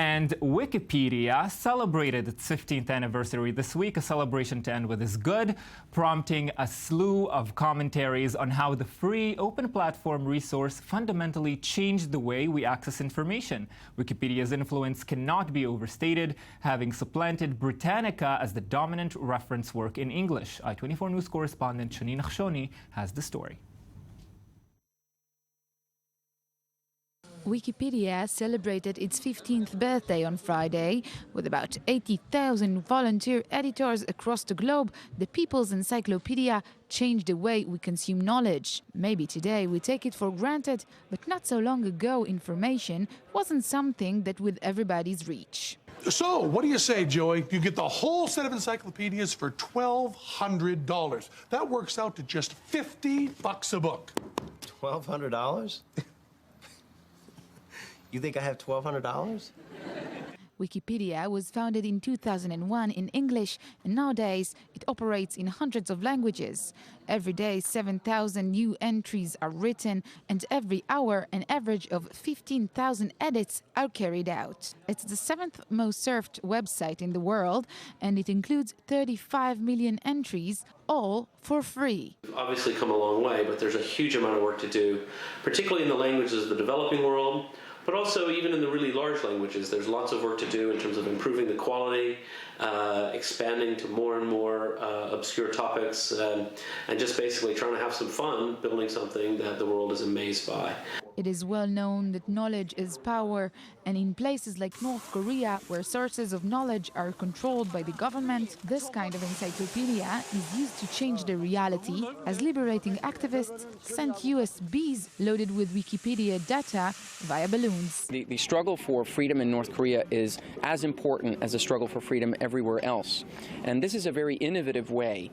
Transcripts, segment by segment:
And Wikipedia celebrated its 15th anniversary this week, a celebration to end with is good, prompting a slew of commentaries on how the free open platform resource fundamentally changed the way we access information. Wikipedia's influence cannot be overstated, having supplanted Britannica as the dominant reference work in English. I-24 News correspondent Shani Nachshoni has the story. Wikipedia celebrated its 15th birthday on Friday. With about 80,000 volunteer editors across the globe, the People's Encyclopedia changed the way we consume knowledge. Maybe today we take it for granted, but not so long ago information wasn't something that with everybody's reach. So, what do you say, Joey? You get the whole set of encyclopedias for $1,200. That works out to just $50 a book. $1,200? You think I have $1,200? Wikipedia was founded in 2001 in English, and nowadays it operates in hundreds of languages. Every day, 7,000 new entries are written, and every hour, an average of 15,000 edits are carried out. It's the 7th most surfed website in the world, and it includes 35 million entries, all for free. We've obviously come a long way, but there's a huge amount of work to do, particularly in the languages of the developing world. But also, even in the really large languages, there's lots of work to do in terms of improving the quality, expanding to more and more obscure topics, and just basically trying to have some fun building something that the world is amazed by. It is well known that knowledge is power, and in places like North Korea, where sources of knowledge are controlled by the government, this kind of encyclopedia is used to change the reality, as liberating activists sent USBs loaded with Wikipedia data via balloons. The struggle for freedom in North Korea is as important as the struggle for freedom everywhere else. And this is a very innovative way,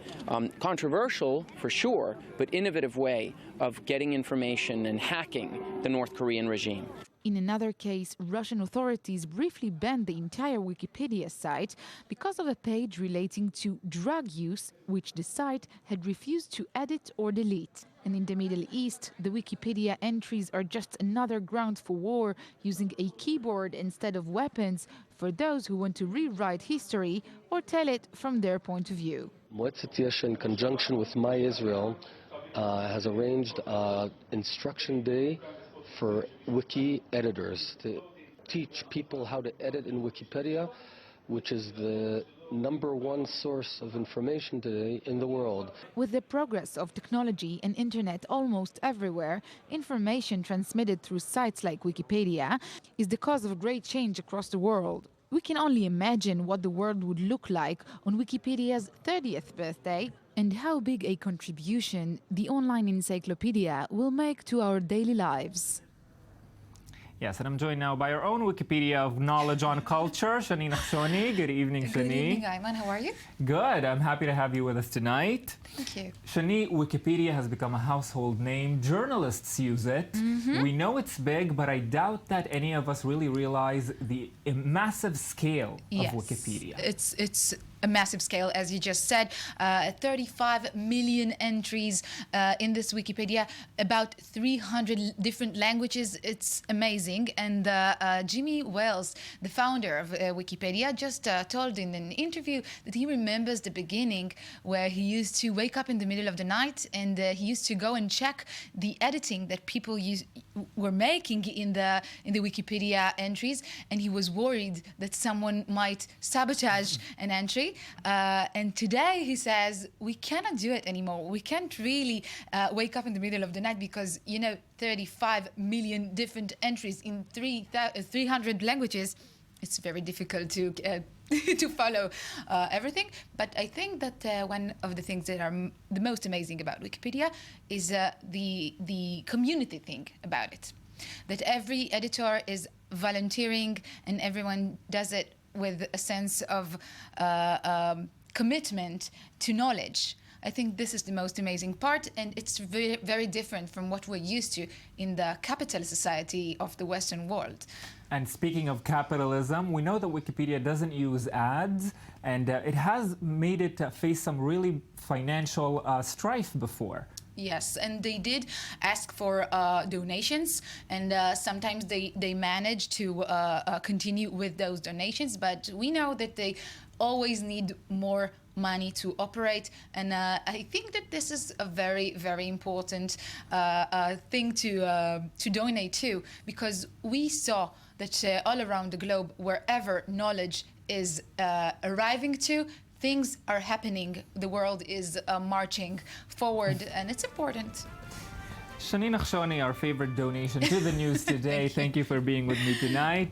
controversial for sure, but innovative way of getting information and hacking the North Korean regime. In another case, Russian authorities briefly banned the entire Wikipedia site because of a page relating to drug use, which the site had refused to edit or delete. And in the Middle East, the Wikipedia entries are just another ground for war, using a keyboard instead of weapons for those who want to rewrite history or tell it from their point of view. Moetzet Yesha, in conjunction with My Israel, has arranged Instruction Day for wiki editors to teach people how to edit in Wikipedia, which is the #1 source of information today in the world. With the progress of technology and internet almost everywhere, information transmitted through sites like Wikipedia is the cause of great change across the world. We can only imagine what the world would look like on Wikipedia's 30th birthday, and how big a contribution the online encyclopedia will make to our daily lives. Yes, and I'm joined now by our own Wikipedia of knowledge on culture, Shani Nachshoni. Good evening, Shani. Good evening, Ayman. How are you? Good. I'm happy to have you with us tonight. Thank you. Shani, Wikipedia has become a household name. Journalists use it. We know it's big, but I doubt that any of us really realize the massive scale of Wikipedia. It's a massive scale, as you just said. 35 million entries in this Wikipedia, about 300 different languages. It's amazing. And Jimmy Wales, the founder of Wikipedia, just told in an interview that he remembers the beginning where he used to wake up in the middle of the night and he used to go and check the editing that people were making in the Wikipedia entries, and he was worried that someone might sabotage an entry. And today he says we cannot do it anymore. We can't really wake up in the middle of the night because, 35 million different entries in 300 languages. It's very difficult to to follow everything. But I think that one of the things that are the most amazing about Wikipedia is the community thing about it. That every editor is volunteering and everyone does it with a sense of commitment to knowledge. I think this is the most amazing part, and it's very, very different from what we're used to in the capitalist society of the Western world. And speaking of capitalism, we know that Wikipedia doesn't use ads, and it has made it face some really financial strife before. Yes, and they did ask for donations, and sometimes they manage to continue with those donations, but we know that they always need more money to operate, and I think that this is a very, very important thing to donate to, because we saw that all around the globe, wherever knowledge is arriving to, things are happening. The world is marching forward, and it's important. Shani Nachshoni, our favorite donation to the news today. Thank you for being with me tonight.